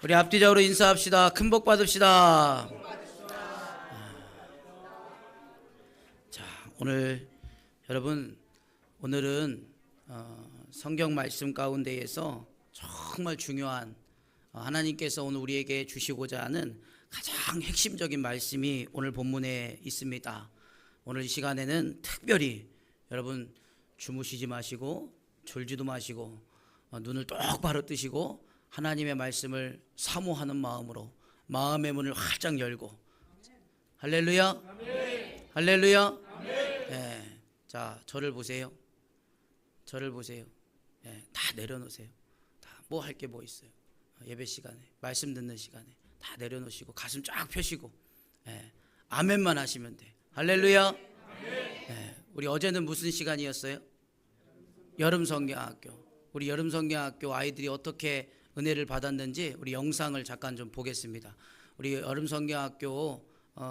우리 앞뒤적으로 인사합시다. 큰 복 받읍시다. 자, 오늘은 성경 말씀 가운데에서 정말 중요한 하나님께서 오늘 우리에게 주시고자 하는 가장 핵심적인 말씀이 오늘 본문에 있습니다. 오늘 이 시간에는 특별히 여러분 주무시지 마시고 졸지도 마시고 눈을 똑바로 뜨시고 하나님의 말씀을 사모하는 마음으로 마음의 문을 활짝 열고, 할렐루야, 아멘. 할렐루야, 아멘. 네. 자, 저를 보세요. 네. 다 내려놓으세요. 다 뭐 할 게 뭐 있어요? 예배 시간에, 말씀 듣는 시간에 다 내려놓으시고 가슴 쫙 펴시고, 네. 아멘만 하시면 돼. 할렐루야. 네. 우리 어제는 무슨 시간이었어요? 여름 성경학교. 우리 여름 성경학교 아이들이 어떻게 은혜를 받았는지 우리 영상을 잠깐 좀 보겠습니다. 우리 여름 성경학교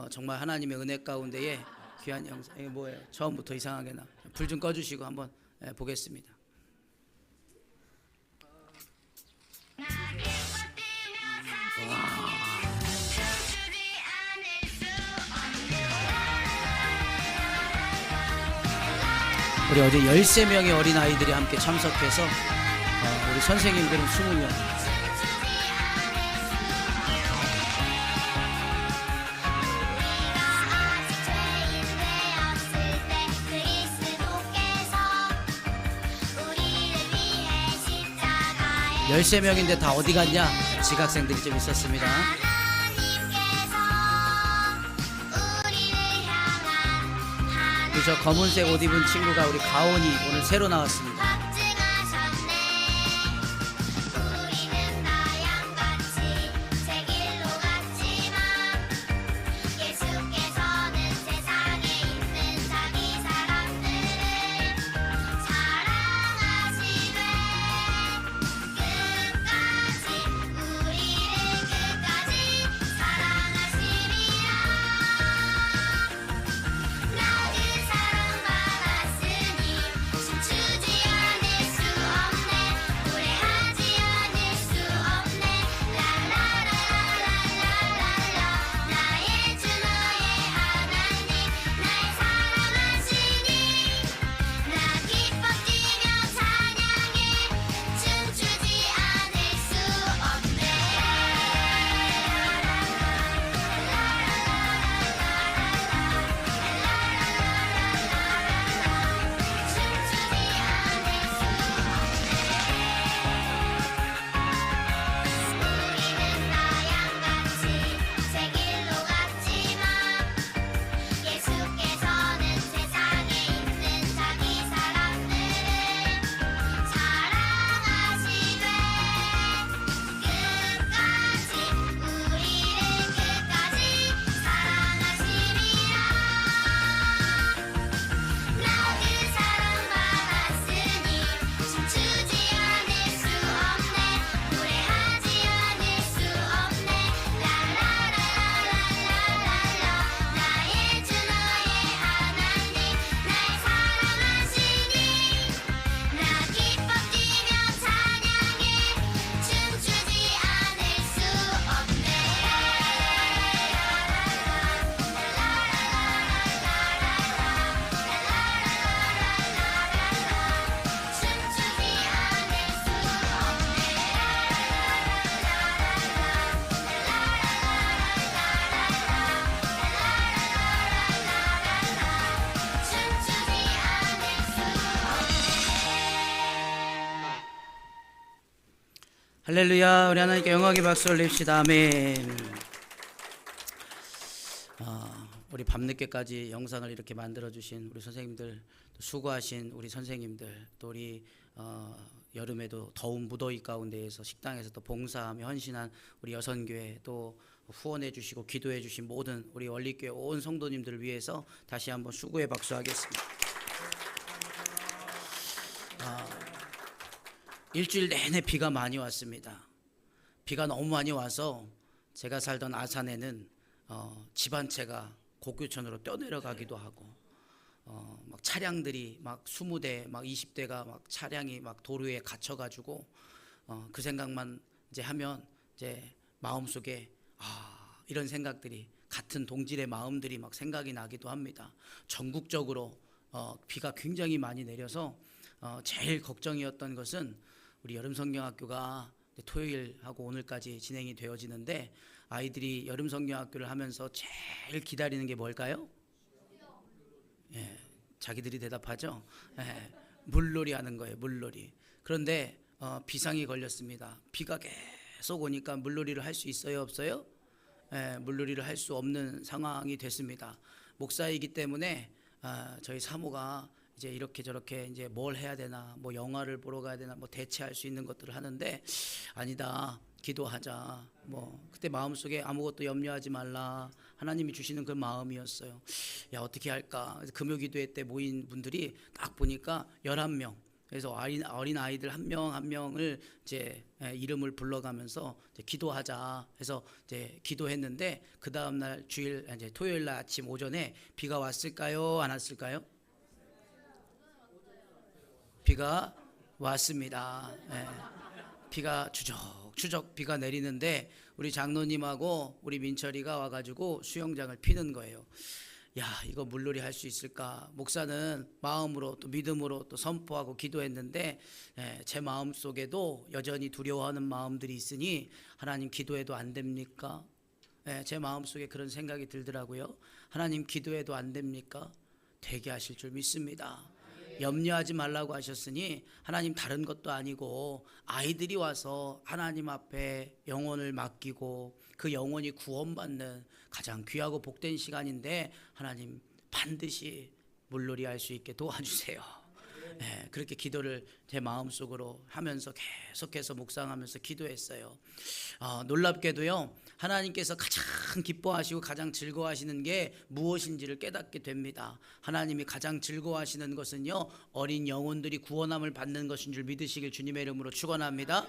정말 하나님의 은혜 가운데에 귀한 영상. 이게 뭐예요? 처음부터 이상하게 나. 불 좀 꺼주시고 한번 보겠습니다. 우리 어제 13명의 어린아이들이 함께 참석해서 우리 선생님들은 20명. 열세 명인데 다 어디 갔냐? 지각생들이 좀 있었습니다. 저 검은색 옷 입은 친구가 우리 가온이 오늘 새로 나왔습니다. 할렐루야. 우리 하나님께 영광의 박수 올립시다. 아멘. 우리 밤늦게까지 영상을 이렇게 만들어주신 우리 선생님들, 또 수고하신 우리 선생님들, 또 우리 여름에도 더운 무더위 가운데에서 식당에서 또 봉사하며 헌신한 우리 여선교회, 또 후원해 주시고 기도해 주신 모든 우리 원리교회 온 성도님들을 위해서 다시 한번 수고의 박수하겠습니다. 일주일 내내 비가 많이 왔습니다. 비가 너무 많이 와서 제가 살던 아산에는 집 한 채가 곡교천으로 떠내려가기도 하고, 막 차량들이 막 20대 막 20대가 막 차량이 막 도로에 갇혀가지고 그 생각만 이제 하면 이제 마음속에 이런 생각들이 같은 동질의 마음들이 막 생각이 나기도 합니다. 전국적으로 비가 굉장히 많이 내려서 제일 걱정이었던 것은 우리 여름성경학교가 토요일하고 오늘까지 진행이 되어지는데 아이들이 여름성경학교를 하면서 제일 기다리는 게 뭘까요? 예, 자기들이 대답하죠. 예, 물놀이 하는 거예요. 물놀이. 그런데 비상이 걸렸습니다. 비가 계속 오니까 물놀이를 할 수 있어요, 없어요? 예, 물놀이를 할 수 없는 상황이 됐습니다. 목사이기 때문에 저희 사모가 이제 이렇게 저렇게 이제 뭘 해야 되나, 뭐 영화를 보러 가야 되나, 뭐 대체할 수 있는 것들을 하는데 아니다. 기도하자. 뭐 그때 마음속에 아무것도 염려하지 말라. 하나님이 주시는 그 마음이었어요. 야, 어떻게 할까? 그래서 금요기도회 때 모인 분들이 딱 보니까 11명. 그래서 어린 아이들 한 명 한 명을 이제 이름을 불러가면서 이제 기도하자 해서 이제 기도했는데 그 다음 날 주일 이제 토요일 날 아침 오전에 비가 왔을까요? 안 왔을까요? 비가 왔습니다. 비가 추적추적 비가 내리는데 우리 장로님하고 우리 민철이가 와가지고 수영장을 피는 거예요. 야, 이거 물놀이 할 수 있을까? 목사는 마음으로 또 믿음으로 또 선포하고 기도했는데 제 마음 속에도 여전히 두려워하는 마음들이 있으니 하나님 기도해도 안 됩니까? 제 마음 속에 그런 생각이 들더라고요. 하나님 기도해도 안 됩니까? 되게 하실 줄 믿습니다. 염려하지 말라고 하셨으니 하나님 다른 것도 아니고 아이들이 와서 하나님 앞에 영혼을 맡기고 그 영혼이 구원받는 가장 귀하고 복된 시간인데 하나님 반드시 물놀이 할 수 있게 도와주세요. 그렇게 기도를 제 마음속으로 하면서 계속해서 묵상하면서 기도했어요. 놀랍게도요, 하나님께서 가장 기뻐하시고 가장 즐거워하시는 게 무엇인지를 깨닫게 됩니다. 하나님이 가장 즐거워하시는 것은요, 어린 영혼들이 구원함을 받는 것인 줄 믿으시길 주님의 이름으로 축원합니다.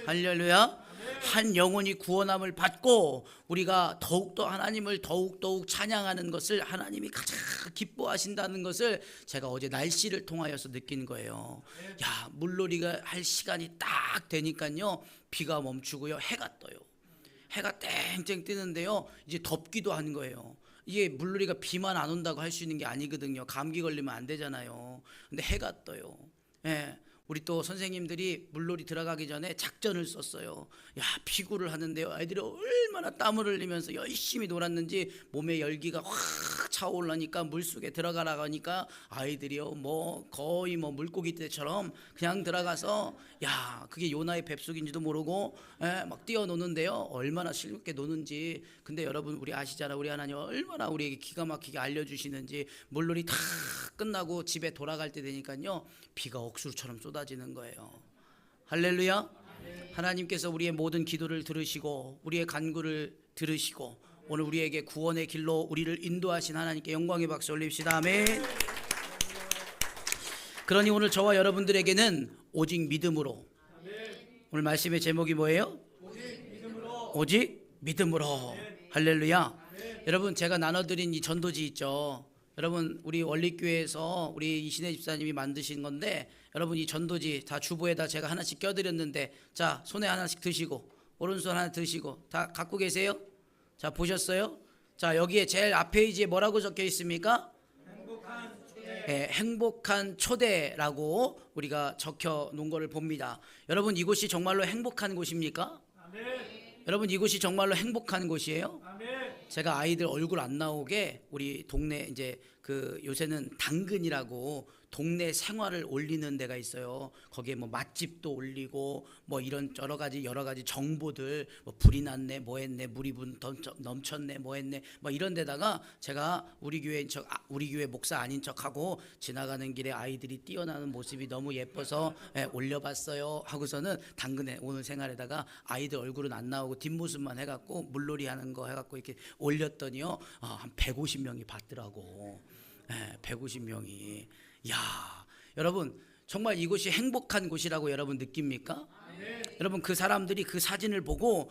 할렐루야. 한 영혼이 구원함을 받고 우리가 더욱더 하나님을 더욱 찬양하는 것을 하나님이 가장 기뻐하신다는 것을 제가 어제 날씨를 통하여서 느낀 거예요. 야, 물놀이가 할 시간이 딱 되니까요, 비가 멈추고요, 해가 떠요. 해가 땡땡 뜨는데요, 이제 덥기도 한 거예요. 이게 물놀이가 비만 안 온다고 할 수 있는 게 아니거든요. 감기 걸리면 안 되잖아요. 근데 해가 떠요. 우리 또 선생님들이 물놀이 들어가기 전에 작전을 썼어요. 야, 피구를 하는데요, 아이들이 얼마나 땀을 흘리면서 열심히 놀았는지 몸에 열기가 확 차올라니까 물속에 들어가라고 하니까 아이들이요, 뭐 거의 뭐 물고기 때처럼 그냥 들어가서, 야, 그게 요나의 뱃속인지도 모르고 막 뛰어노는데요, 얼마나 즐겁게 노는지. 근데 여러분, 우리 아시잖아, 우리 하나님 얼마나 우리에게 기가 막히게 알려주시는지. 물놀이 다 끝나고 집에 돌아갈 때 되니까요, 비가 억수로처럼 쏟아지는 거예요. 할렐루야. 하나님께서 우리의 모든 기도를 들으시고 우리의 간구를 들으시고 오늘 우리에게 구원의 길로 우리를 인도하신 하나님께 영광의 박수 올립시다. 아멘. 그러니 오늘 저와 여러분들에게는 오직 믿음으로. 오늘 말씀의 제목이 뭐예요? 오직 믿음으로. 할렐루야. 여러분, 제가 나눠드린 이 전도지 있죠. 여러분, 우리 원리교회에서 우리 이신혜 집사님이 만드신 건데, 여러분 이 전도지 다 주보에다 제가 하나씩 껴드렸는데, 자, 손에 하나씩 드시고 오른손 하나 드시고 다 갖고 계세요? 자, 보셨어요? 자, 여기에 제일 앞 페이지에 뭐라고 적혀 있습니까? 행복한 초대라고 우리가 적혀 놓은 거를 봅니다. 여러분, 이곳이 정말로 행복한 곳입니까? 여러분, 이곳이 정말로 행복한 곳이에요? 제가 아이들 얼굴 안 나오게 우리 동네 이제 그 요새는 당근이라고 동네 생활을 올리는 데가 있어요. 거기에 뭐 맛집도 올리고 뭐 이런 여러 가지 정보들, 뭐 불이 났네, 뭐 했네, 물이 넘쳤네, 뭐 했네, 뭐 이런 데다가 제가 우리 교회 목사 아닌 척하고 지나가는 길에 아이들이 뛰어나는 모습이 너무 예뻐서 올려봤어요 하고서는 당근에 오늘 생활에다가 아이들 얼굴은 안 나오고 뒷모습만 해갖고 물놀이 하는 거 해갖고 이렇게 올렸더니요, 한 150명이 봤더라고. 150명이. 야, 여러분, 정말 이곳이 행복한 곳이라고 여러분 느낍니까? 여러분, 그 사람들이 그 사진을 보고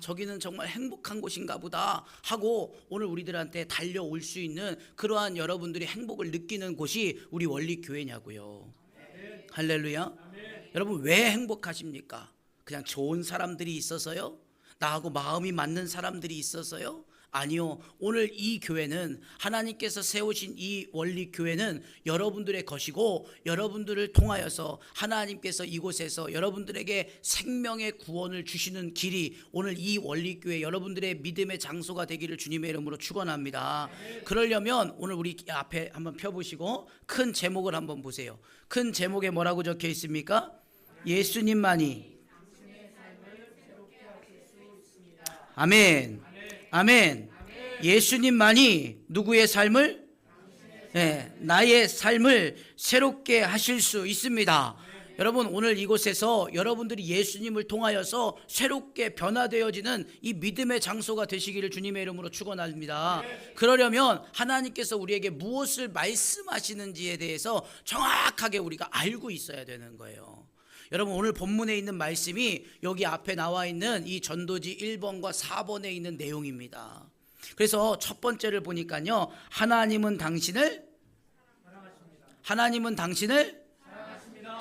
저기는 정말 행복한 곳인가 보다 하고 오늘 우리들한테 달려올 수 있는 그러한 여러분들이 행복을 느끼는 곳이 우리 원리교회냐고요. 할렐루야. 여러분, 왜 행복하십니까? 그냥 좋은 사람들이 있어서요? 나하고 마음이 맞는 사람들이 있어서요? 아니요. 오늘 이 교회는 하나님께서 세우신 이 원리교회는 여러분들의 것이고 여러분들을 통하여서 하나님께서 이곳에서 여러분들에게 생명의 구원을 주시는 길이 오늘 이 원리교회 여러분들의 믿음의 장소가 되기를 주님의 이름으로 축원합니다. 그러려면 오늘 우리 앞에 한번 펴보시고 큰 제목을 한번 보세요. 큰 제목에 뭐라고 적혀 있습니까? 예수님만이. 아멘. 아멘. 예수님만이 누구의 삶을? 나의 삶을 새롭게 하실 수 있습니다. 여러분 오늘 이곳에서 여러분들이 예수님을 통하여서 새롭게 변화되어지는 이 믿음의 장소가 되시기를 주님의 이름으로 축원합니다. 그러려면 하나님께서 우리에게 무엇을 말씀하시는지에 대해서 정확하게 우리가 알고 있어야 되는 거예요. 여러분 오늘 본문에 있는 말씀이 여기 앞에 나와 있는 이 전도지 1번과 4번에 있는 내용입니다. 그래서 첫 번째를 보니까요, 하나님은 당신을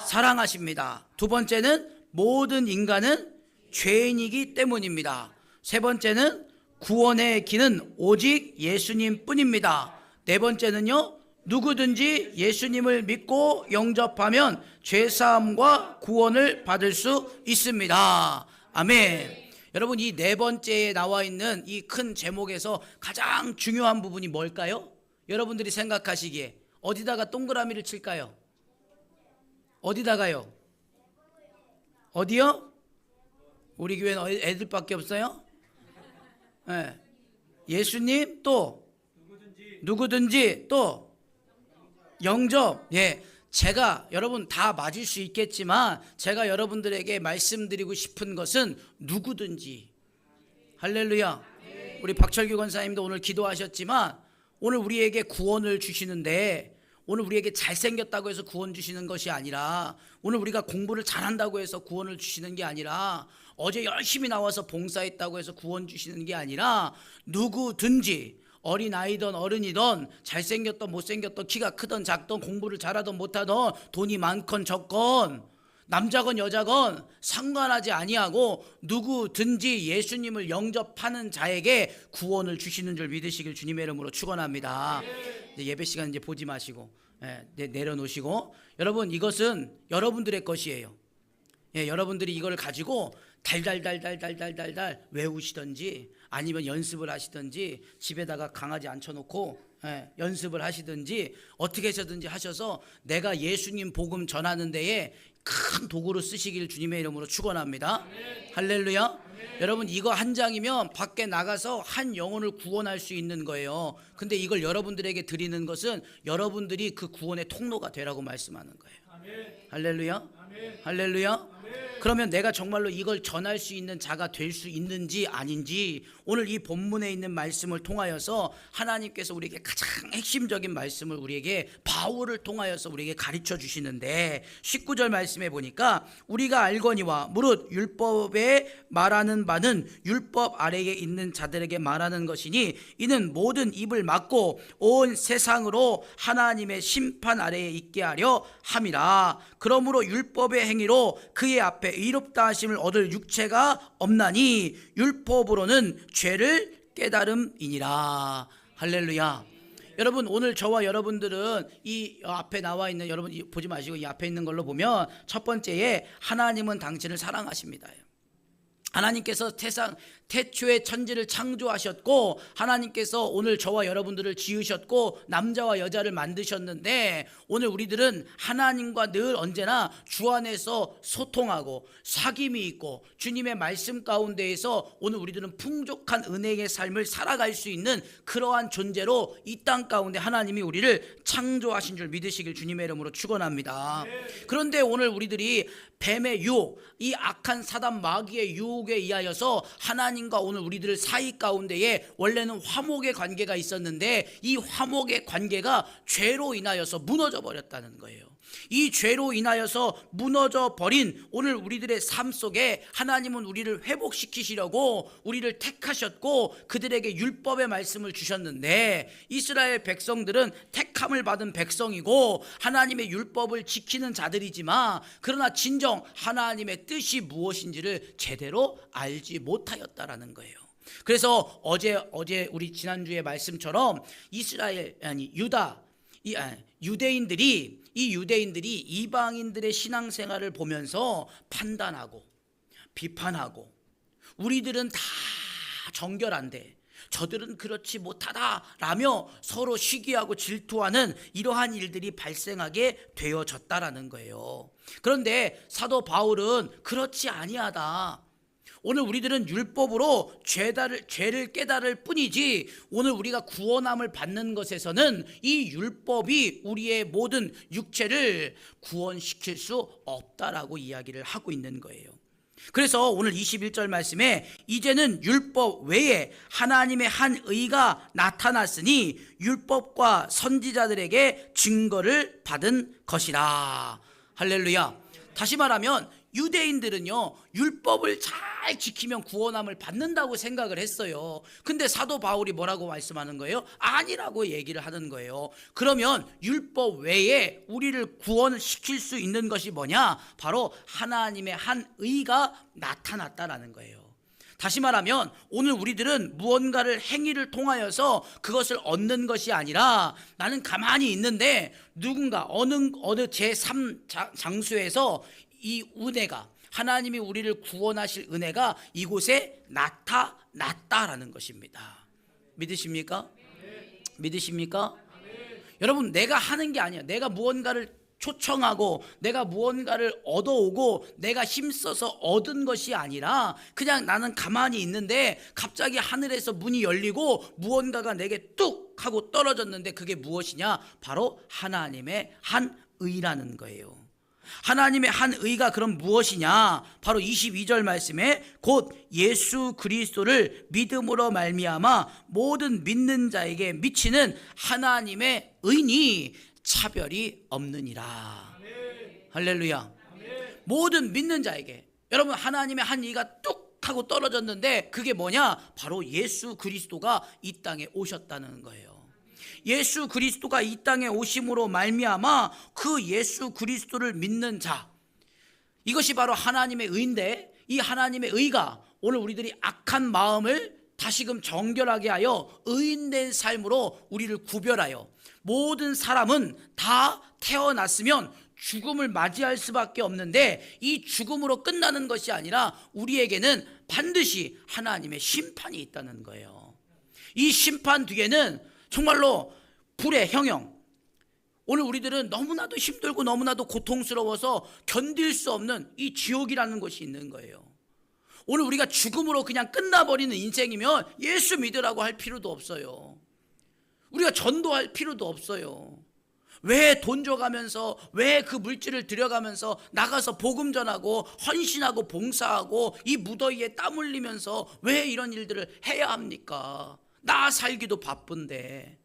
사랑하십니다. 두 번째는 모든 인간은 죄인이기 때문입니다. 세 번째는 구원의 길은 오직 예수님 뿐입니다. 네 번째는요, 누구든지 예수님을 믿고 영접하면 죄사함과 구원을 받을 수 있습니다. 아멘. 여러분 이 네 번째에 나와 있는 이 큰 제목에서 가장 중요한 부분이 뭘까요? 여러분들이 생각하시기에 어디다가 동그라미를 칠까요? 어디다가요? 어디요? 우리 교회는 애들밖에 없어요? 네. 예수님 또 누구든지 또 영접. 제가 여러분 다 맞을 수 있겠지만 제가 여러분들에게 말씀드리고 싶은 것은 누구든지. 할렐루야. 우리 박철규 권사님도 오늘 기도하셨지만 오늘 우리에게 구원을 주시는데 오늘 우리에게 잘생겼다고 해서 구원 주시는 것이 아니라 오늘 우리가 공부를 잘한다고 해서 구원을 주시는 게 아니라 어제 열심히 나와서 봉사했다고 해서 구원 주시는 게 아니라 누구든지 어린아이든 어른이든 잘생겼든 못생겼든 키가 크든 작든 공부를 잘하든 못하든 돈이 많건 적건 남자건 여자건 상관하지 아니하고 누구든지 예수님을 영접하는 자에게 구원을 주시는 줄 믿으시길 주님의 이름으로 축원합니다. 예배 시간 이제 보지 마시고 내려놓으시고 여러분 이것은 여러분들의 것이에요. 여러분들이 이걸 가지고 달달달달달달달 외우시든지 아니면 연습을 하시든지 집에다가 강아지 앉혀놓고 연습을 하시든지 어떻게 해서든지 하셔서 내가 예수님 복음 전하는 데에 큰 도구로 쓰시길 주님의 이름으로 축원합니다. 할렐루야. 여러분 이거 한 장이면 밖에 나가서 한 영혼을 구원할 수 있는 거예요. 근데 이걸 여러분들에게 드리는 것은 여러분들이 그 구원의 통로가 되라고 말씀하는 거예요. 할렐루야. 할렐루야. 그러면 내가 정말로 이걸 전할 수 있는 자가 될 수 있는지 아닌지 오늘 이 본문에 있는 말씀을 통하여서 하나님께서 우리에게 가장 핵심적인 말씀을 우리에게 바울을 통하여서 우리에게 가르쳐 주시는데 19절 말씀에 보니까 우리가 알거니와 무릇 율법에 말하는 바는 율법 아래에 있는 자들에게 말하는 것이니 이는 모든 입을 막고 온 세상으로 하나님의 심판 아래에 있게 하려 함이라. 그러므로 율법의 행위로 그의 앞에 의롭다 하심을 얻을 육체가 없나니 율법으로는 죄를 깨달음이니라. 할렐루야. 여러분 오늘 저와 여러분들은 이 앞에 나와 있는 여러분 보지 마시고 이 앞에 있는 걸로 보면 첫 번째에 하나님은 당신을 사랑하십니다. 하나님께서 태초에 천지를 창조하셨고 하나님께서 오늘 저와 여러분들을 지으셨고 남자와 여자를 만드셨는데 오늘 우리들은 하나님과 늘 언제나 주 안에서 소통하고 사귐이 있고 주님의 말씀 가운데에서 오늘 우리들은 풍족한 은혜의 삶을 살아갈 수 있는 그러한 존재로 이 땅 가운데 하나님이 우리를 창조하신 줄 믿으시길 주님의 이름으로 축원합니다. 그런데 오늘 우리들이 뱀의 유혹, 이 악한 사단 마귀의 유혹에 의하여서 하나님과 오늘 우리들 사이 가운데에 원래는 화목의 관계가 있었는데 이 화목의 관계가 죄로 인하여서 무너져 버렸다는 거예요. 이 죄로 인하여서 무너져 버린 오늘 우리들의 삶 속에 하나님은 우리를 회복시키시려고 우리를 택하셨고 그들에게 율법의 말씀을 주셨는데, 이스라엘 백성들은 택함을 받은 백성이고 하나님의 율법을 지키는 자들이지만 그러나 진정 하나님의 뜻이 무엇인지를 제대로 알지 못하였다라는 거예요. 그래서 어제 우리 지난주의 말씀처럼 유대인들이 이방인들의 신앙생활을 보면서 판단하고 비판하고, 우리들은 다 정결한데 저들은 그렇지 못하다라며 서로 시기하고 질투하는 이러한 일들이 발생하게 되어졌다라는 거예요. 그런데 사도 바울은 그렇지 아니하다. 오늘 우리들은 율법으로 죄를 깨달을 뿐이지 오늘 우리가 구원함을 받는 것에서는 이 율법이 우리의 모든 육체를 구원시킬 수 없다라고 이야기를 하고 있는 거예요. 그래서 오늘 21절 말씀에 이제는 율법 외에 하나님의 한 의가 나타났으니 율법과 선지자들에게 증거를 받은 것이라. 할렐루야. 다시 말하면 유대인들은요, 율법을 잘 지키면 구원함을 받는다고 생각을 했어요. 근데 사도 바울이 뭐라고 말씀하는 거예요? 아니라고 얘기를 하는 거예요. 그러면 율법 외에 우리를 구원시킬 수 있는 것이 뭐냐? 바로 하나님의 한 의가 나타났다라는 거예요. 다시 말하면 오늘 우리들은 무언가를 행위를 통하여서 그것을 얻는 것이 아니라, 나는 가만히 있는데 누군가 어느 제3장소에서 이 은혜가, 하나님이 우리를 구원하실 은혜가 이곳에 나타났다라는 것입니다. 믿으십니까? 믿으십니까? 여러분, 내가 하는 게 아니야. 내가 무언가를 초청하고 내가 무언가를 얻어오고 내가 힘써서 얻은 것이 아니라 그냥 나는 가만히 있는데 갑자기 하늘에서 문이 열리고 무언가가 내게 뚝 하고 떨어졌는데, 그게 무엇이냐? 바로 하나님의 한 의라는 거예요. 하나님의 한 의가 그럼 무엇이냐? 바로 22절 말씀에 곧 예수 그리스도를 믿음으로 말미암아 모든 믿는 자에게 미치는 하나님의 의니 차별이 없느니라. 할렐루야. 모든 믿는 자에게, 여러분, 하나님의 한 의가 뚝 하고 떨어졌는데 그게 뭐냐? 바로 예수 그리스도가 이 땅에 오셨다는 거예요. 예수 그리스도가 이 땅에 오심으로 말미암아 그 예수 그리스도를 믿는 자, 이것이 바로 하나님의 의인데, 이 하나님의 의가 오늘 우리들이 악한 마음을 다시금 정결하게 하여 의인된 삶으로 우리를 구별하여, 모든 사람은 다 태어났으면 죽음을 맞이할 수밖에 없는데 이 죽음으로 끝나는 것이 아니라 우리에게는 반드시 하나님의 심판이 있다는 거예요. 이 심판 뒤에는 정말로 불의 형용, 오늘 우리들은 너무나도 힘들고 너무나도 고통스러워서 견딜 수 없는 이 지옥이라는 것이 있는 거예요. 오늘 우리가 죽음으로 그냥 끝나버리는 인생이면 예수 믿으라고 할 필요도 없어요. 우리가 전도할 필요도 없어요. 왜 돈 줘가면서, 왜 그 물질을 들여가면서 나가서 복음 전하고 헌신하고 봉사하고 이 무더위에 땀 흘리면서 왜 이런 일들을 해야 합니까? 나 살기도 바쁜데.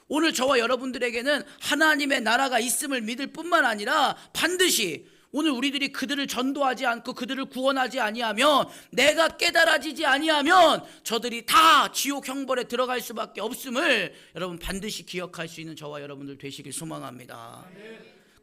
오늘 저와 여러분들에게는 하나님의 나라가 있음을 믿을 뿐만 아니라 반드시 오늘 우리들이 그들을 전도하지 않고 그들을 구원하지 아니하면, 내가 깨달아지지 아니하면 저들이 다 지옥 형벌에 들어갈 수밖에 없음을 여러분 반드시 기억할 수 있는 저와 여러분들 되시길 소망합니다.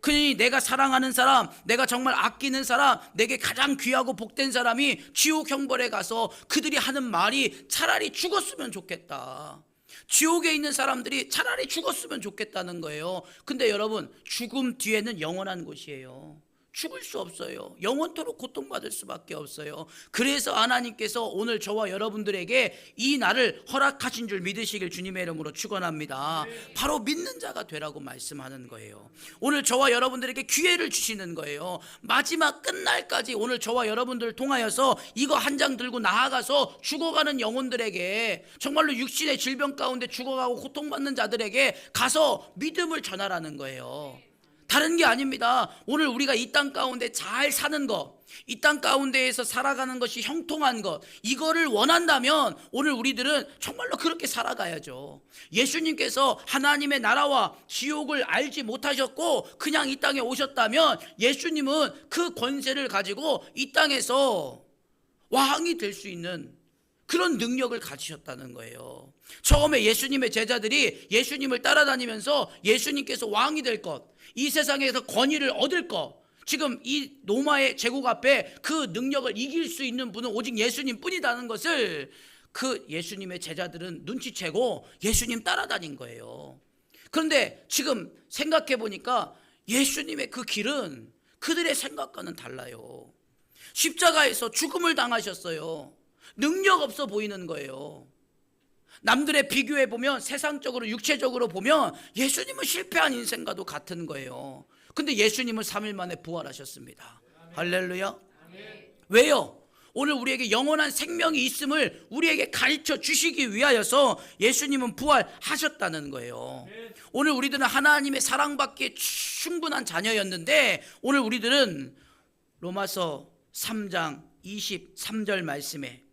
그러니 내가 사랑하는 사람, 내가 정말 아끼는 사람, 내게 가장 귀하고 복된 사람이 지옥 형벌에 가서 그들이 하는 말이 차라리 죽었으면 좋겠다. 지옥에 있는 사람들이 차라리 죽었으면 좋겠다는 거예요. 근데 여러분, 죽음 뒤에는 영원한 곳이에요. 죽을 수 없어요. 영원토록 고통받을 수밖에 없어요. 그래서 하나님께서 오늘 저와 여러분들에게 이 날을 허락하신 줄 믿으시길 주님의 이름으로 축원합니다. 바로 믿는 자가 되라고 말씀하는 거예요. 오늘 저와 여러분들에게 기회를 주시는 거예요. 마지막 끝날까지 오늘 저와 여러분들을 통하여서 이거 한 장 들고 나아가서 죽어가는 영혼들에게, 정말로 육신의 질병 가운데 죽어가고 고통받는 자들에게 가서 믿음을 전하라는 거예요. 다른 게 아닙니다. 오늘 우리가 이 땅 가운데 잘 사는 것, 이 땅 가운데에서 살아가는 것이 형통한 것, 이거를 원한다면 오늘 우리들은 정말로 그렇게 살아가야죠. 예수님께서 하나님의 나라와 지옥을 알지 못하셨고 그냥 이 땅에 오셨다면 예수님은 그 권세를 가지고 이 땅에서 왕이 될 수 있는 그런 능력을 가지셨다는 거예요. 처음에 예수님의 제자들이 예수님을 따라다니면서 예수님께서 왕이 될 것, 이 세상에서 권위를 얻을 것, 지금 이 로마의 제국 앞에 그 능력을 이길 수 있는 분은 오직 예수님 뿐이라는 것을 그 예수님의 제자들은 눈치채고 예수님 따라다닌 거예요. 그런데 지금 생각해 보니까 예수님의 그 길은 그들의 생각과는 달라요. 십자가에서 죽음을 당하셨어요. 능력 없어 보이는 거예요. 남들의 비교해 보면, 세상적으로 육체적으로 보면 예수님은 실패한 인생과도 같은 거예요. 근데 예수님은 3일 만에 부활하셨습니다. 할렐루야. 왜요? 오늘 우리에게 영원한 생명이 있음을 우리에게 가르쳐 주시기 위하여서 예수님은 부활하셨다는 거예요. 오늘 우리들은 하나님의 사랑받기에 충분한 자녀였는데 오늘 우리들은 로마서 3장 23절 말씀에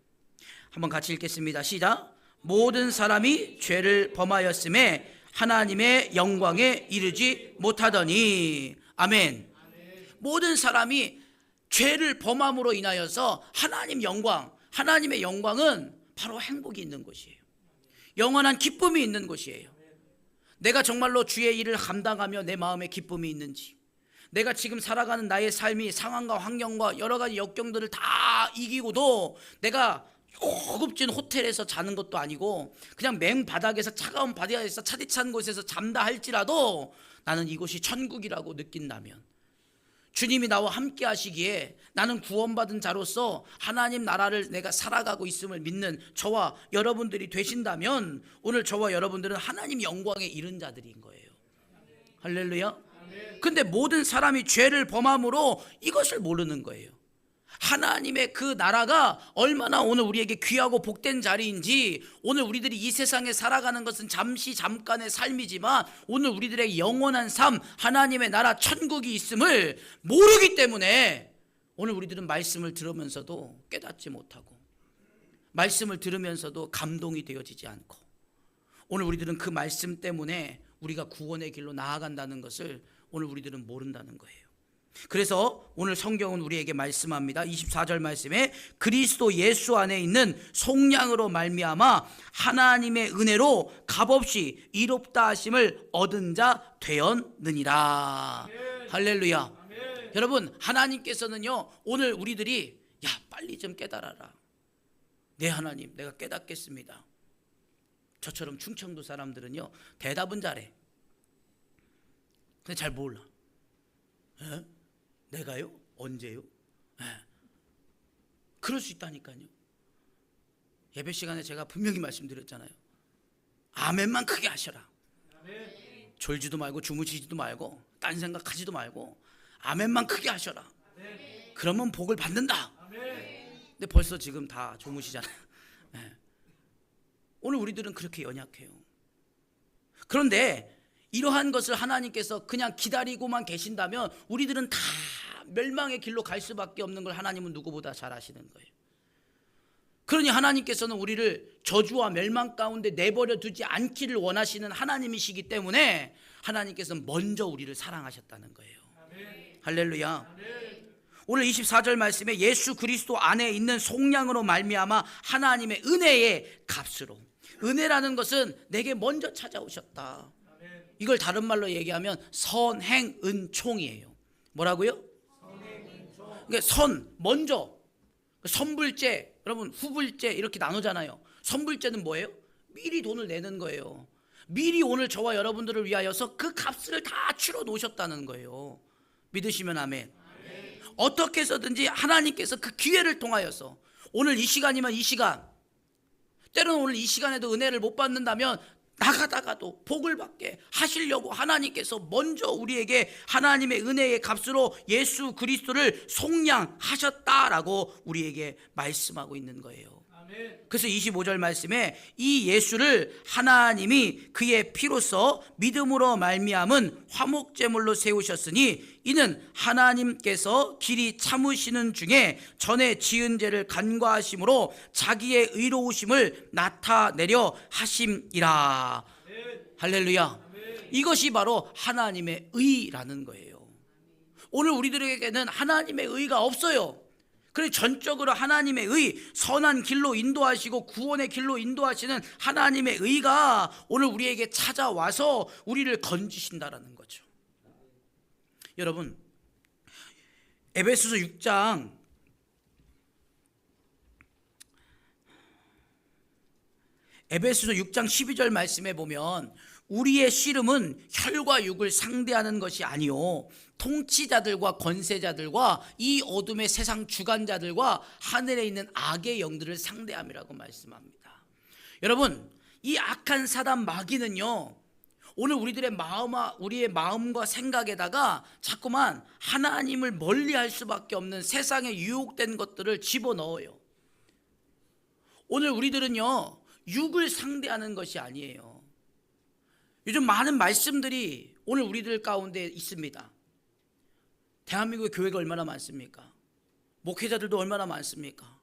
한번 같이 읽겠습니다. 시작. 모든 사람이 죄를 범하였음에 하나님의 영광에 이르지 못하더니. 아멘. 모든 사람이 죄를 범함으로 인하여서 하나님의 영광은 바로 행복이 있는 곳이에요. 영원한 기쁨이 있는 곳이에요. 내가 정말로 주의 일을 감당하며 내 마음에 기쁨이 있는지, 내가 지금 살아가는 나의 삶이 상황과 환경과 여러 가지 역경들을 다 이기고도 내가 고급진 호텔에서 자는 것도 아니고 그냥 맹바닥에서, 차가운 바닥에서 차디찬 곳에서 잠다 할지라도 나는 이곳이 천국이라고 느낀다면, 주님이 나와 함께 하시기에 나는 구원받은 자로서 하나님 나라를 내가 살아가고 있음을 믿는 저와 여러분들이 되신다면 오늘 저와 여러분들은 하나님 영광에 이른 자들인 거예요. 할렐루야. 근데 모든 사람이 죄를 범함으로 이것을 모르는 거예요. 하나님의 그 나라가 얼마나 오늘 우리에게 귀하고 복된 자리인지, 오늘 우리들이 이 세상에 살아가는 것은 잠깐의 삶이지만 오늘 우리들의 영원한 삶, 하나님의 나라 천국이 있음을 모르기 때문에 오늘 우리들은 말씀을 들으면서도 깨닫지 못하고, 말씀을 들으면서도 감동이 되어지지 않고, 오늘 우리들은 그 말씀 때문에 우리가 구원의 길로 나아간다는 것을 오늘 우리들은 모른다는 거예요. 그래서 오늘 성경은 우리에게 말씀합니다. 24절 말씀에 그리스도 예수 안에 있는 속량으로 말미암아 하나님의 은혜로 값없이 이롭다 하심을 얻은 자 되었느니라. 할렐루야. 여러분, 하나님께서는요 오늘 우리들이 야 빨리 좀 깨달아라. 네 하나님, 내가 깨닫겠습니다. 저처럼 충청도 사람들은요 대답은 잘해. 근데 잘 몰라. 에? 내가요? 언제요? 그럴 수 있다니까요. 예배 시간에 제가 분명히 말씀드렸잖아요. 아멘만 크게 하셔라. 아멘. 졸지도 말고 주무시지도 말고 딴 생각하지도 말고 아멘만 크게 하셔라. 아멘. 그러면 복을 받는다. 아멘. 근데 벌써 지금 다 주무시잖아요. 오늘 우리들은 그렇게 연약해요. 그런데 이러한 것을 하나님께서 그냥 기다리고만 계신다면 우리들은 다 멸망의 길로 갈 수밖에 없는 걸 하나님은 누구보다 잘 아시는 거예요. 그러니 하나님께서는 우리를 저주와 멸망 가운데 내버려 두지 않기를 원하시는 하나님이시기 때문에 하나님께서는 먼저 우리를 사랑하셨다는 거예요. 아멘. 할렐루야. 아멘. 오늘 24절 말씀에 예수 그리스도 안에 있는 속량으로 말미암아 하나님의 은혜의 값으로. 은혜라는 것은 내게 먼저 찾아오셨다. 이걸 다른 말로 얘기하면 선행은총이에요. 뭐라고요? 선행은총. 그러니까 선, 먼저. 선불제, 여러분 후불제 이렇게 나누잖아요. 선불제는 뭐예요? 미리 돈을 내는 거예요. 미리 오늘 저와 여러분들을 위하여서 그 값을 다 치러 놓으셨다는 거예요. 믿으시면 아멘. 아멘. 어떻게 해서든지 하나님께서 그 기회를 통하여서 오늘 이 시간이면 이 시간, 때로는 오늘 이 시간에도 은혜를 못 받는다면 나가다가도 복을 받게 하시려고 하나님께서 먼저 우리에게 하나님의 은혜의 값으로 예수 그리스도를 속량하셨다라고 우리에게 말씀하고 있는 거예요. 그래서 25절 말씀에 이 예수를 하나님이 그의 피로써 믿음으로 말미암은 화목제물로 세우셨으니 이는 하나님께서 길이 참으시는 중에 전에 지은 죄를 간과하심으로 자기의 의로우심을 나타내려 하심이라. 할렐루야. 이것이 바로 하나님의 의라는 거예요. 오늘 우리들에게는 하나님의 의가 없어요. 그래서 전적으로 하나님의 의, 선한 길로 인도하시고 구원의 길로 인도하시는 하나님의 의가 오늘 우리에게 찾아와서 우리를 건지신다라는 거죠. 여러분, 에베소서 6장 12절 말씀에 보면 우리의 씨름은 혈과 육을 상대하는 것이 아니요 통치자들과 권세자들과 이 어둠의 세상 주관자들과 하늘에 있는 악의 영들을 상대함이라고 말씀합니다. 여러분, 이 악한 사단 마귀는요, 오늘 우리의 마음과 생각에다가 자꾸만 하나님을 멀리할 수밖에 없는 세상에 유혹된 것들을 집어넣어요. 오늘 우리들은요, 육을 상대하는 것이 아니에요. 요즘 많은 말씀들이 오늘 우리들 가운데 있습니다. 대한민국의 교회가 얼마나 많습니까? 목회자들도 얼마나 많습니까?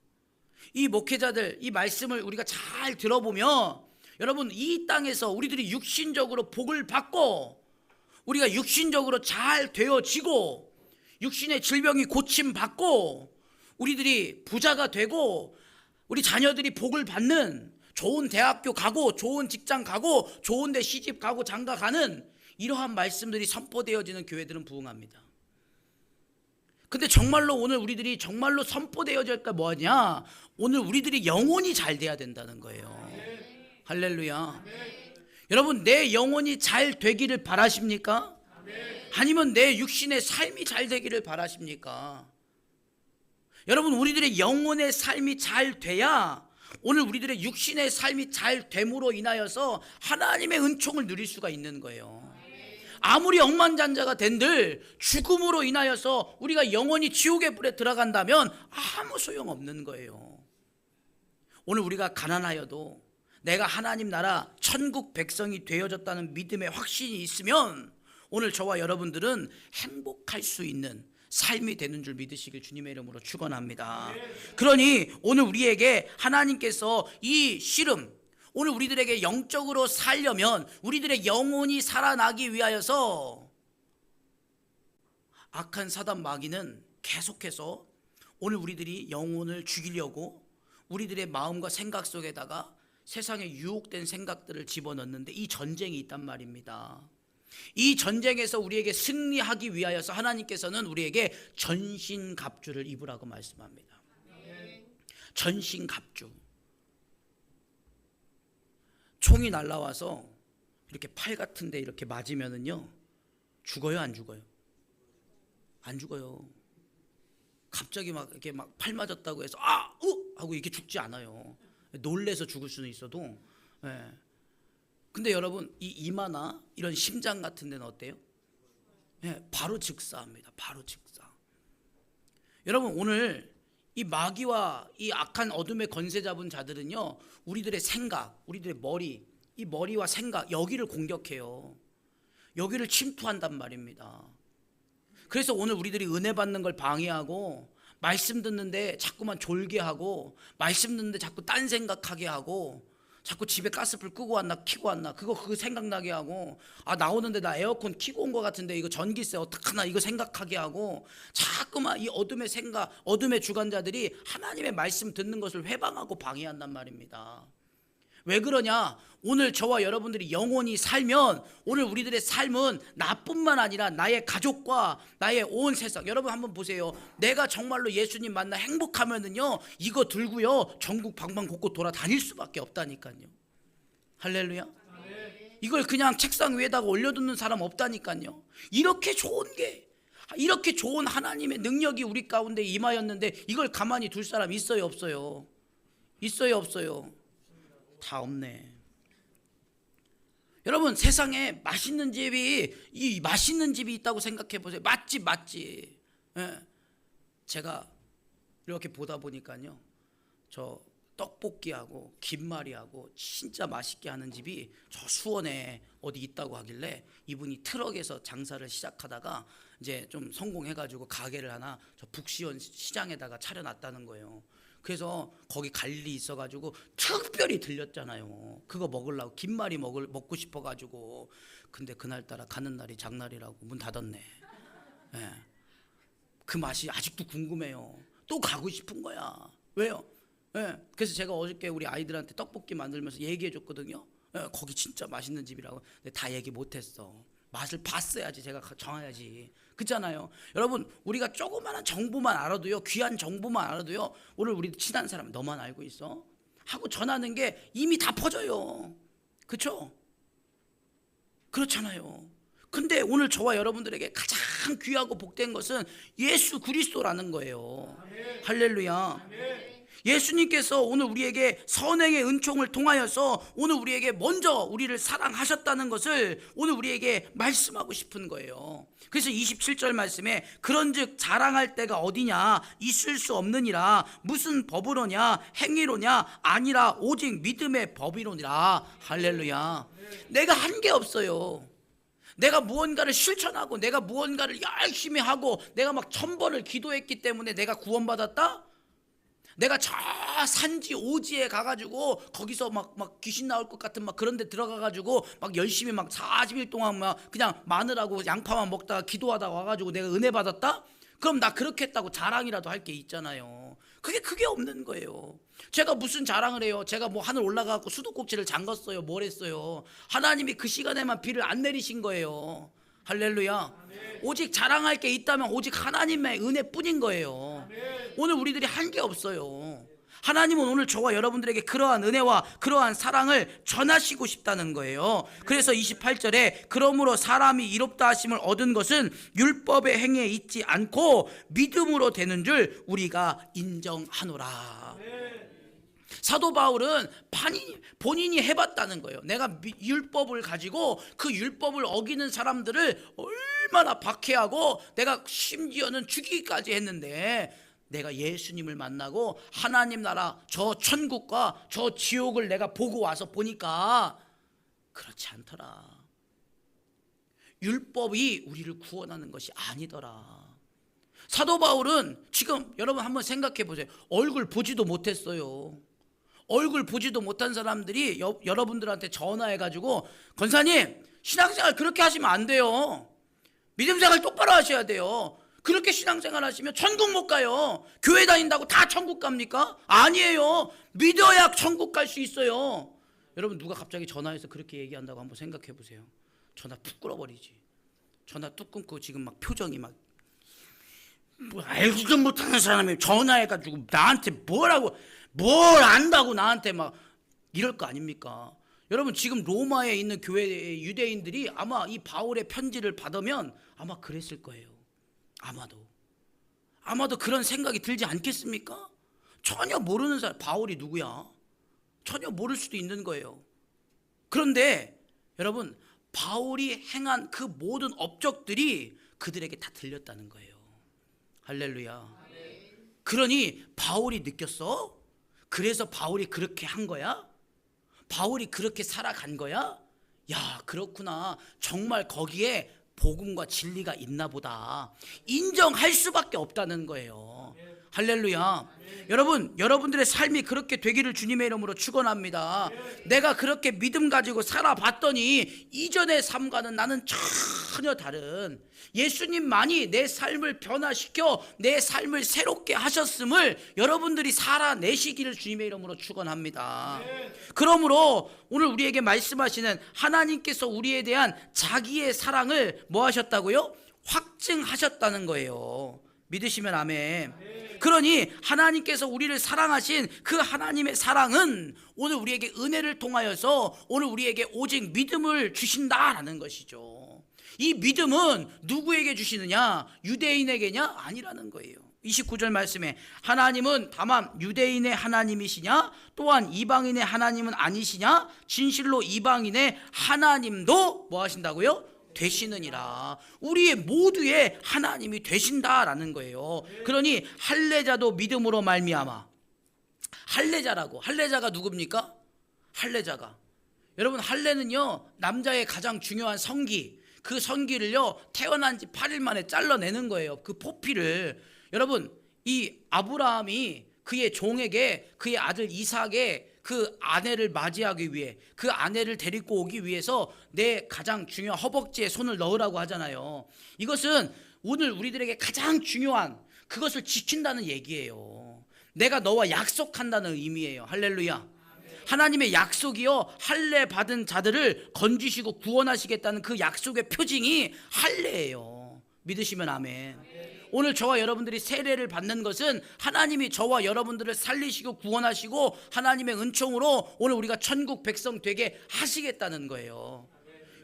이 목회자들, 이 말씀을 우리가 잘 들어보면 여러분, 이 땅에서 우리들이 육신적으로 복을 받고 우리가 육신적으로 잘 되어지고 육신의 질병이 고침받고 우리들이 부자가 되고 우리 자녀들이 복을 받는, 좋은 대학교 가고 좋은 직장 가고 좋은 데 시집 가고 장가 가는 이러한 말씀들이 선포되어지는 교회들은 부흥합니다. 근데 정말로 오늘 우리들이 정말로 선포되어질 까 뭐냐? 오늘 우리들이 영혼이 잘 돼야 된다는 거예요. 할렐루야. 여러분, 내 영혼이 잘 되기를 바라십니까? 아니면 내 육신의 삶이 잘 되기를 바라십니까? 여러분, 우리들의 영혼의 삶이 잘 돼야 오늘 우리들의 육신의 삶이 잘 됨으로 인하여서 하나님의 은총을 누릴 수가 있는 거예요. 아무리 억만장자가 된들 죽음으로 인하여서 우리가 영원히 지옥의 불에 들어간다면 아무 소용없는 거예요. 오늘 우리가 가난하여도 내가 하나님 나라 천국 백성이 되어졌다는 믿음의 확신이 있으면 오늘 저와 여러분들은 행복할 수 있는 삶이 되는 줄 믿으시길 주님의 이름으로 축원합니다. 그러니 오늘 우리에게 하나님께서 이 씨름, 오늘 우리들에게 영적으로 살려면 우리들의 영혼이 살아나기 위하여서 악한 사단 마귀는 계속해서 오늘 우리들이 영혼을 죽이려고 우리들의 마음과 생각 속에다가 세상에 유혹된 생각들을 집어넣는데 이 전쟁이 있단 말입니다. 이 전쟁에서 우리에게 승리하기 위하여서 하나님께서는 우리에게 전신갑주를 입으라고 말씀합니다. 전신갑주. 총이 날라와서 이렇게 팔 같은데 이렇게 맞으면은요, 죽어요, 안 죽어요? 안 죽어요. 갑자기 막 이렇게 막 팔 맞았다고 해서 하고 이렇게 죽지 않아요. 놀래서 죽을 수는 있어도. 예. 근데 여러분, 이 이마나 이런 심장 같은 데는 어때요? 예, 바로 즉사합니다. 바로 즉사. 여러분, 오늘 이 마귀와 이 악한 어둠의 권세 잡은 자들은요, 우리들의 생각, 우리들의 머리, 이 머리와 생각, 여기를 공격해요. 여기를 침투한단 말입니다. 그래서 오늘 우리들이 은혜 받는 걸 방해하고, 말씀 듣는데 자꾸만 졸게 하고, 말씀 듣는데 자꾸 딴 생각하게 하고, 자꾸 집에 가스불 끄고 왔나 켜고 왔나 그거 생각나게 하고, 나오는데 나 에어컨 켜고 온 것 같은데 이거 전기세 어떡하나 이거 생각하게 하고, 자꾸만 이 어둠의 생각, 어둠의 주관자들이 하나님의 말씀 듣는 것을 회방하고 방해한단 말입니다. 왜 그러냐? 오늘 저와 여러분들이 영원히 살면 오늘 우리들의 삶은 나뿐만 아니라 나의 가족과 나의 온 세상, 여러분 한번 보세요. 내가 정말로 예수님 만나 행복하면은요, 이거 들고요 전국 방방곡곡 돌아다닐 수밖에 없다니까요. 할렐루야. 이걸 그냥 책상 위에다가 올려두는 사람 없다니까요. 이렇게 좋은 하나님의 능력이 우리 가운데 임하였는데 이걸 가만히 둘 사람 있어요, 없어요? 있어요, 없어요? 다 없네. 여러분, 세상에 맛있는 집이 있다고 생각해 보세요. 맛집. 예. 제가 이렇게 보다 보니까요, 저 떡볶이하고 김말이하고 진짜 맛있게 하는 집이 저 수원에 어디 있다고 하길래 이분이 트럭에서 장사를 시작하다가 이제 좀 성공해가지고 가게를 하나 저 북시원 시장에다가 차려놨다는 거예요. 그래서 거기 갈 일이 있어가지고 특별히 들렸잖아요. 그거 먹으려고 김말이 먹고 싶어가지고. 근데 그날따라 가는 날이 장날이라고 문 닫았네. 예. 그 맛이 아직도 궁금해요. 또 가고 싶은 거야. 왜요? 예. 그래서 제가 어저께 우리 아이들한테 떡볶이 만들면서 얘기해 줬거든요. 예. 거기 진짜 맛있는 집이라고. 근데 다 얘기 못했어. 맛을 봤어야지 제가 정해야지. 그렇잖아요. 여러분, 우리가 조그마한 정보만 알아도요, 귀한 정보만 알아도요, 오늘 우리 친한 사람 너만 알고 있어? 하고 전하는 게 이미 다 퍼져요. 그렇죠? 그렇잖아요. 근데 오늘 저와 여러분들에게 가장 귀하고 복된 것은 예수 그리스도라는 거예요. 아멘. 할렐루야. 아멘. 예수님께서 오늘 우리에게 선행의 은총을 통하여서 오늘 우리에게 먼저 우리를 사랑하셨다는 것을 오늘 우리에게 말씀하고 싶은 거예요. 그래서 27절 말씀에 그런즉 자랑할 때가 어디냐, 있을 수 없느니라. 무슨 법으로냐, 행위로냐, 아니라 오직 믿음의 법이로니라. 할렐루야. 내가 한 게 없어요. 내가 무언가를 실천하고 내가 무언가를 열심히 하고 내가 막 1000번을 기도했기 때문에 내가 구원받았다? 내가 저 산지 오지에 가가지고 거기서 막 귀신 나올 것 같은 막 그런 데 들어가가지고 막 열심히 막 40일 동안 막 그냥 마늘하고 양파만 먹다가 기도하다가 와가지고 내가 은혜 받았다? 그럼 나 그렇게 했다고 자랑이라도 할 게 있잖아요. 그게 없는 거예요. 제가 무슨 자랑을 해요? 제가 뭐 하늘 올라가고 수도꼭지를 잠갔어요? 뭘 했어요? 하나님이 그 시간에만 비를 안 내리신 거예요. 할렐루야. 아멘. 오직 자랑할 게 있다면 오직 하나님의 은혜뿐인 거예요. 아멘. 오늘 우리들이 한 게 없어요. 하나님은 오늘 저와 여러분들에게 그러한 은혜와 그러한 사랑을 전하시고 싶다는 거예요. 그래서 28절에 그러므로 사람이 이롭다 하심을 얻은 것은 율법의 행위에 있지 않고 믿음으로 되는 줄 우리가 인정하노라. 사도 바울은 본인이 해봤다는 거예요. 내가 율법을 가지고 그 율법을 어기는 사람들을 얼마나 박해하고 내가 심지어는 죽이기까지 했는데 내가 예수님을 만나고 하나님 나라 저 천국과 저 지옥을 내가 보고 와서 보니까 그렇지 않더라. 율법이 우리를 구원하는 것이 아니더라. 사도 바울은 지금 여러분 한번 생각해 보세요. 얼굴 보지도 못했어요. 얼굴 보지도 못한 사람들이 여러분들한테 전화해가지고 권사님 신앙생활 그렇게 하시면 안 돼요. 믿음생활 똑바로 하셔야 돼요. 그렇게 신앙생활 하시면 천국 못 가요. 교회 다닌다고 다 천국 갑니까? 아니에요. 믿어야 천국 갈 수 있어요. 여러분 누가 갑자기 전화해서 그렇게 얘기한다고 한번 생각해 보세요. 전화 푹 끊어버리지. 전화 뚝 끊고 지금 막 표정이 막 뭐 알지도 못하는 사람이 전화해가지고 나한테 뭘 안다고 나한테 막 이럴 거 아닙니까? 여러분 지금 로마에 있는 교회 유대인들이 아마 이 바울의 편지를 받으면 아마 그랬을 거예요. 아마도 그런 생각이 들지 않겠습니까? 전혀 모르는 사람, 바울이 누구야? 전혀 모를 수도 있는 거예요. 그런데 여러분 바울이 행한 그 모든 업적들이 그들에게 다 들렸다는 거예요. 할렐루야. 그러니 바울이 느꼈어? 그래서 바울이 그렇게 한 거야? 바울이 그렇게 살아간 거야? 야, 그렇구나. 정말 거기에 복음과 진리가 있나 보다. 인정할 수밖에 없다는 거예요. 할렐루야. 여러분들의 삶이 그렇게 되기를 주님의 이름으로 축원합니다. 내가 그렇게 믿음 가지고 살아봤더니 이전의 삶과는 나는 전혀 다른 예수님만이 내 삶을 변화시켜 내 삶을 새롭게 하셨음을 여러분들이 살아내시기를 주님의 이름으로 축원합니다. 그러므로 오늘 우리에게 말씀하시는 하나님께서 우리에 대한 자기의 사랑을 뭐 하셨다고요? 확증하셨다는 거예요. 믿으시면 아멘. 그러니 하나님께서 우리를 사랑하신 그 하나님의 사랑은 오늘 우리에게 은혜를 통하여서 오늘 우리에게 오직 믿음을 주신다라는 것이죠. 이 믿음은 누구에게 주시느냐? 유대인에게냐? 아니라는 거예요. 29절 말씀에 하나님은 다만 유대인의 하나님이시냐? 또한 이방인의 하나님은 아니시냐? 진실로 이방인의 하나님도 뭐 하신다고요? 되시느니라. 우리의 모두의 하나님이 되신다라는 거예요. 그러니 할례자도 믿음으로 말미암아 할례자라고. 할례자가 누굽니까? 할례자가, 여러분, 할례는요 남자의 가장 중요한 성기, 그 성기를요 태어난 지 8일 만에 잘라내는 거예요. 그 포피를. 여러분, 이 아브라함이 그의 종에게, 그의 아들 이삭의 그 아내를 맞이하기 위해, 그 아내를 데리고 오기 위해서 내 가장 중요한 허벅지에 손을 넣으라고 하잖아요. 이것은 오늘 우리들에게 가장 중요한 그것을 지킨다는 얘기예요. 내가 너와 약속한다는 의미예요. 할렐루야. 하나님의 약속이요, 할례 받은 자들을 건지시고 구원하시겠다는 그 약속의 표징이 할례예요. 믿으시면 아멘. 오늘 저와 여러분들이 세례를 받는 것은 하나님이 저와 여러분들을 살리시고 구원하시고 하나님의 은총으로 오늘 우리가 천국 백성 되게 하시겠다는 거예요.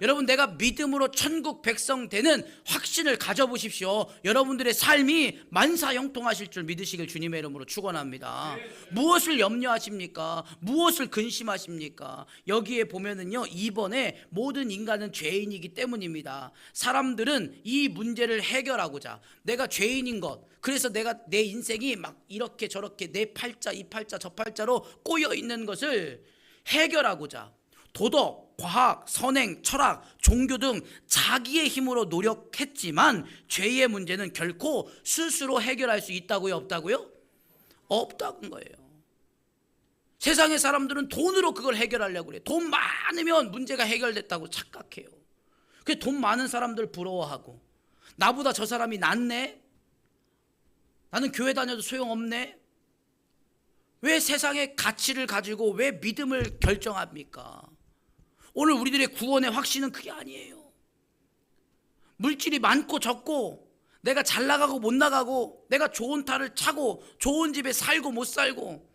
여러분, 내가 믿음으로 천국 백성 되는 확신을 가져보십시오. 여러분들의 삶이 만사형통하실 줄 믿으시길 주님의 이름으로 축원합니다. 무엇을 염려하십니까? 무엇을 근심하십니까? 여기에 보면은요 2번에 모든 인간은 죄인이기 때문입니다. 사람들은 이 문제를 해결하고자, 내가 죄인인 것, 그래서 내가 내 인생이 막 이렇게 저렇게 내 팔자 이 팔자 저 팔자로 꼬여 있는 것을 해결하고자 도덕, 과학, 선행, 철학, 종교 등 자기의 힘으로 노력했지만 죄의 문제는 결코 스스로 해결할 수 있다고요? 없다고요? 없다는 거예요. 세상의 사람들은 돈으로 그걸 해결하려고 그래요. 돈 많으면 문제가 해결됐다고 착각해요. 그래서 돈 많은 사람들 부러워하고, 나보다 저 사람이 낫네? 나는 교회 다녀도 소용없네? 왜 세상의 가치를 가지고 왜 믿음을 결정합니까? 오늘 우리들의 구원의 확신은 그게 아니에요. 물질이 많고 적고, 내가 잘 나가고 못 나가고, 내가 좋은 차를 차고 좋은 집에 살고 못 살고,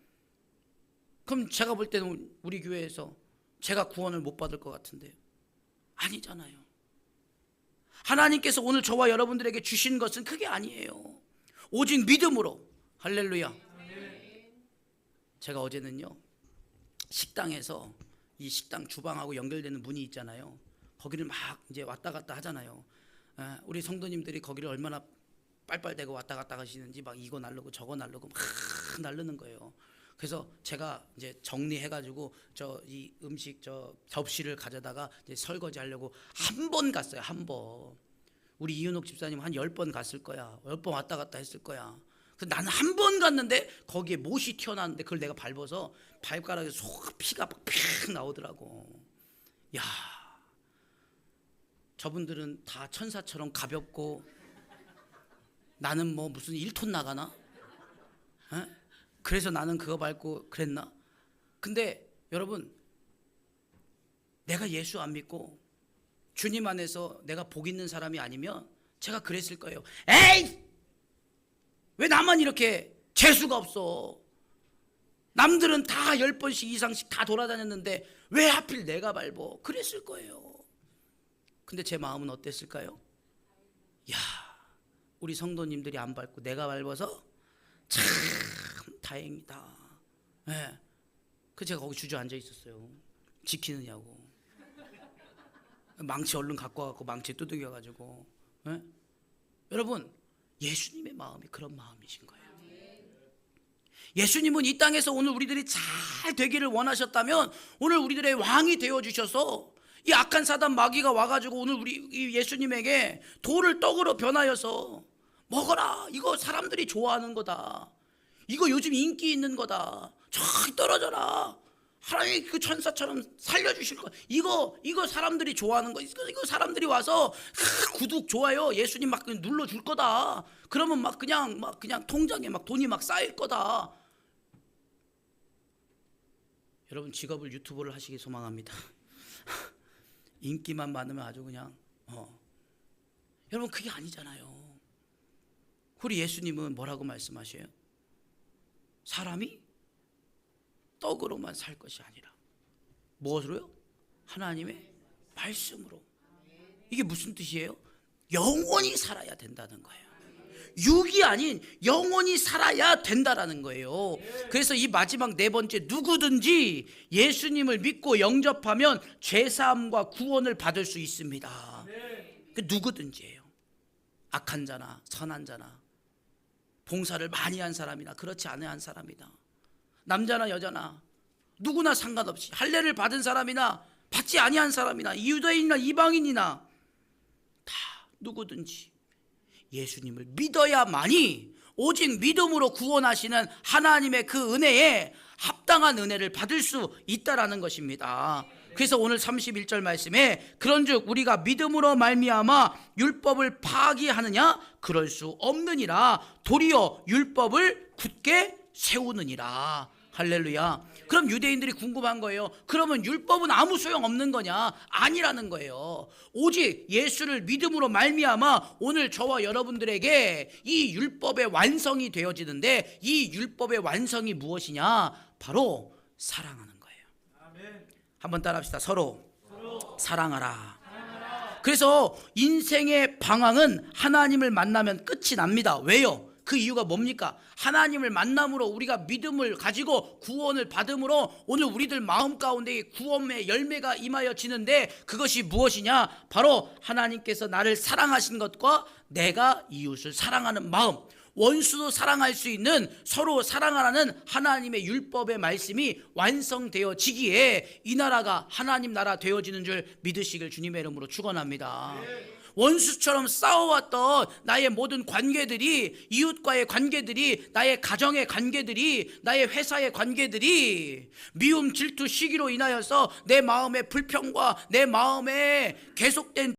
그럼 제가 볼 때는 우리 교회에서 제가 구원을 못 받을 것 같은데요. 아니잖아요. 하나님께서 오늘 저와 여러분들에게 주신 것은 그게 아니에요. 오직 믿음으로. 할렐루야. 제가 어제는요 식당에서, 이 식당 주방하고 연결되는 문이 있잖아요. 거기를 막 이제 왔다 갔다 하잖아요. 우리 성도님들이 거기를 얼마나 빨빨대고 왔다 갔다 하시는지, 막 이거 날르고 저거 날르고 막 날르는 거예요. 그래서 제가 이제 정리해가지고 이 음식 접시를 가져다가 이제 설거지 하려고 한 번 갔어요. 한 번. 우리 이윤옥 집사님 한 10번 갔을 거야. 10번 왔다 갔다 했을 거야. 그래서 나는 한 번 갔는데 거기에 못이 튀어나왔는데 그걸 내가 밟아서 발가락에서 피가 막 픽 나오더라고. 야, 저분들은 다 천사처럼 가볍고 나는 뭐 무슨 1톤 나가나? 에? 그래서 나는 그거 밟고 그랬나? 근데 여러분, 내가 예수 안 믿고 주님 안에서 내가 복 있는 사람이 아니면 제가 그랬을 거예요. 에이! 왜 나만 이렇게 재수가 없어? 남들은 다 10번씩 이상씩 다 돌아다녔는데 왜 하필 내가 밟어? 그랬을 거예요. 근데 제 마음은 어땠을까요? 야, 우리 성도님들이 안 밟고 내가 밟아서 참 다행이다. 네. 그래서 제가 거기 주저앉아 있었어요. 지키느냐고. 망치 얼른 갖고 와갖고 망치 두들겨가지고. 네? 여러분, 예수님의 마음이 그런 마음이신 거예요. 예수님은 이 땅에서 오늘 우리들이 잘 되기를 원하셨다면 오늘 우리들의 왕이 되어주셔서 이 악한 사단 마귀가 와가지고 오늘 우리 예수님에게 돌을 떡으로 변하여서 먹어라, 이거 사람들이 좋아하는 거다, 이거 요즘 인기 있는 거다, 저기 떨어져라, 하나님이 그 천사처럼 살려주실 거, 이거 사람들이 좋아하는 거, 이거 사람들이 와서 구독 좋아요 예수님 막 눌러줄 거다, 그러면 막 그냥 통장에 막 돈이 막 쌓일 거다. 여러분, 직업을 유튜버를 하시기 소망합니다. 인기만 많으면 아주 그냥 여러분, 그게 아니잖아요. 우리 예수님은 뭐라고 말씀하셔요? 사람이 떡으로만 살 것이 아니라 무엇으로요? 하나님의 말씀으로. 이게 무슨 뜻이에요? 영원히 살아야 된다는 거예요. 육이 아닌 영원히 살아야 된다라는 거예요. 그래서 이 마지막 4번째, 누구든지 예수님을 믿고 영접하면 죄사함과 구원을 받을 수 있습니다. 그 누구든지예요. 악한 자나 선한 자나, 봉사를 많이 한 사람이나 그렇지 않은 사람이나, 남자나 여자나 누구나 상관없이 할례를 받은 사람이나 받지 아니한 사람이나 유대인이나 이방인이나 다 누구든지 예수님을 믿어야만이 오직 믿음으로 구원하시는 하나님의 그 은혜에 합당한 은혜를 받을 수 있다라는 것입니다. 그래서 오늘 31절 말씀에 그런즉 우리가 믿음으로 말미암아 율법을 파기하느냐 그럴 수 없느니라 도리어 율법을 굳게 세우느니라. 할렐루야. 그럼 유대인들이 궁금한 거예요. 그러면 율법은 아무 소용 없는 거냐? 아니라는 거예요. 오직 예수를 믿음으로 말미암아 오늘 저와 여러분들에게 이 율법의 완성이 되어지는데 이 율법의 완성이 무엇이냐? 바로 사랑하는 거예요. 한번 따라합시다. 서로 사랑하라. 그래서 인생의 방황은 하나님을 만나면 끝이 납니다. 왜요? 그 이유가 뭡니까? 하나님을 만남으로 우리가 믿음을 가지고 구원을 받음으로 오늘 우리들 마음 가운데 구원의 열매가 임하여지는데 그것이 무엇이냐? 바로 하나님께서 나를 사랑하신 것과 내가 이웃을 사랑하는 마음, 원수도 사랑할 수 있는 서로 사랑하라는 하나님의 율법의 말씀이 완성되어지기에 이 나라가 하나님 나라 되어지는 줄 믿으시길 주님의 이름으로 축원합니다. 원수처럼 싸워왔던 나의 모든 관계들이, 이웃과의 관계들이, 나의 가정의 관계들이, 나의 회사의 관계들이 미움, 질투, 시기로 인하여서 내 마음의 불평과 내 마음에 계속된